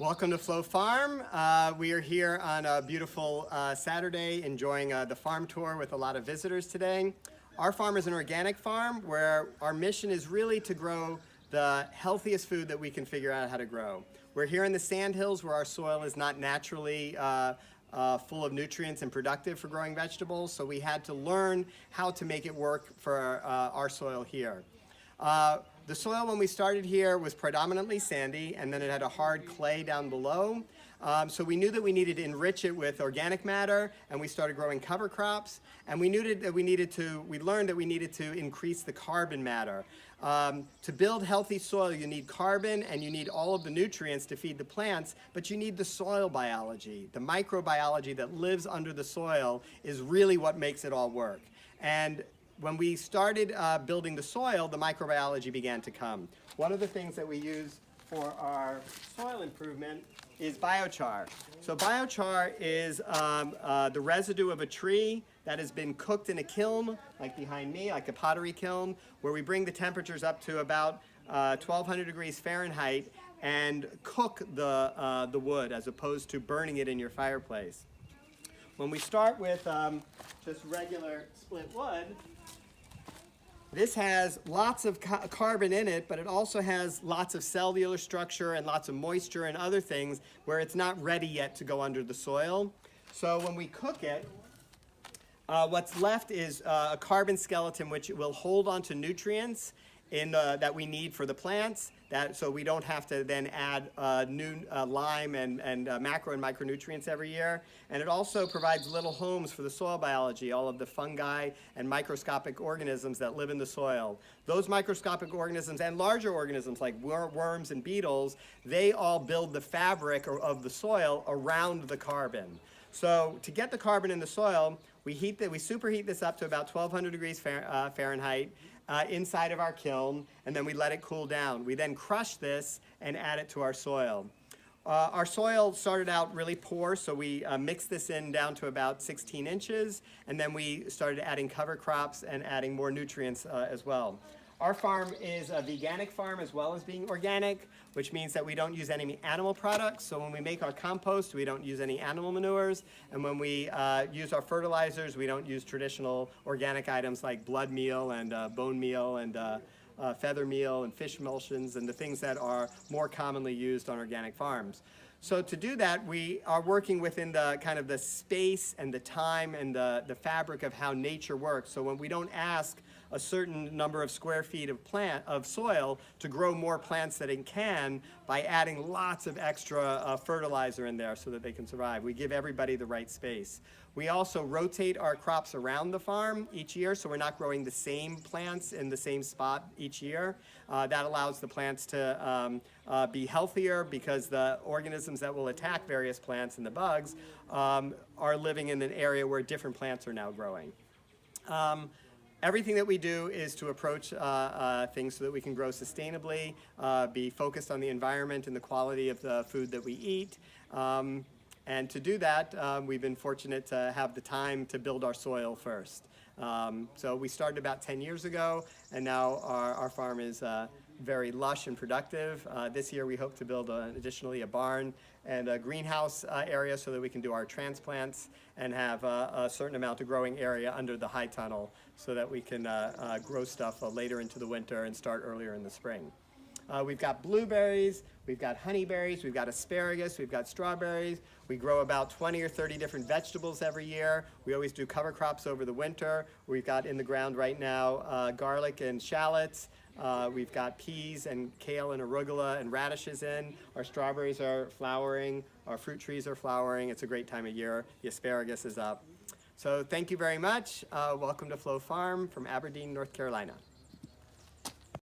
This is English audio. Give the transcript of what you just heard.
Welcome to Flow Farm. We are here on a beautiful Saturday enjoying the farm tour with a lot of visitors today. Our farm is an organic farm where our mission is really to grow the healthiest food that we can figure out how to grow. We're here in the Sandhills where our soil is not naturally full of nutrients and productive for growing vegetables, so we had to learn how to make it work for our soil here. The soil when we started here was predominantly sandy, and then it had a hard clay down below. So we knew that we needed to enrich it with organic matter, and we started growing cover crops. And we learned that we needed to increase the carbon matter. To build healthy soil, you need carbon and you need all of the nutrients to feed the plants, but you need the soil biology. The microbiology that lives under the soil is really what makes it all work. And when we started building the soil, the microbiology began to come. One of the things that we use for our soil improvement is biochar. So biochar is the residue of a tree that has been cooked in a kiln, like behind me, like a pottery kiln, where we bring the temperatures up to about 1200 degrees Fahrenheit and cook the wood as opposed to burning it in your fireplace. When we start with just regular split wood, this has lots of carbon in it, but it also has lots of cellular structure and lots of moisture and other things where it's not ready yet to go under the soil. So when we cook it, what's left is a carbon skeleton which will hold onto nutrients that we need for the plants, so we don't have to then add new lime and macro and micronutrients every year. And it also provides little homes for the soil biology, all of the fungi and microscopic organisms that live in the soil. Those microscopic organisms and larger organisms like worms and beetles, they all build the fabric of the soil around the carbon. So to get the carbon in the soil, we superheat this up to about 1200 degrees Fahrenheit inside of our kiln, and then we let it cool down. We then crush this and add it to our soil. Our soil started out really poor, so we mixed this in down to about 16 inches, and then we started adding cover crops and adding more nutrients as well. Our farm is a veganic farm as well as being organic, which means that we don't use any animal products. So when we make our compost, we don't use any animal manures. And when we use our fertilizers, we don't use traditional organic items like blood meal and bone meal and feather meal and fish emulsions and the things that are more commonly used on organic farms. So to do that, we are working within the kind of the space and the time and the fabric of how nature works. So when we don't ask a certain number of square feet of soil to grow more plants than it can by adding lots of extra fertilizer in there so that they can survive. We give everybody the right space. We also rotate our crops around the farm each year, so we're not growing the same plants in the same spot each year. That allows the plants to be healthier because the organisms that will attack various plants and the bugs are living in an area where different plants are now growing. Everything that we do is to approach things so that we can grow sustainably, be focused on the environment and the quality of the food that we eat. And to do that, we've been fortunate to have the time to build our soil first. So we started about 10 years ago, and now our farm is very lush and productive. This year we hope to build additionally a barn and a greenhouse area so that we can do our transplants and have a certain amount of growing area under the high tunnel so that we can grow stuff later into the winter and start earlier in the spring. We've got blueberries, we've got honeyberries, we've got asparagus, we've got strawberries. We grow about 20 or 30 different vegetables every year. We always do cover crops over the winter. We've got in the ground right now garlic and shallots. We've got peas and kale and arugula and radishes in. Our strawberries are flowering. Our fruit trees are flowering. It's a great time of year. The asparagus is up. So thank you very much. Welcome to Flow Farm from Aberdeen, North Carolina.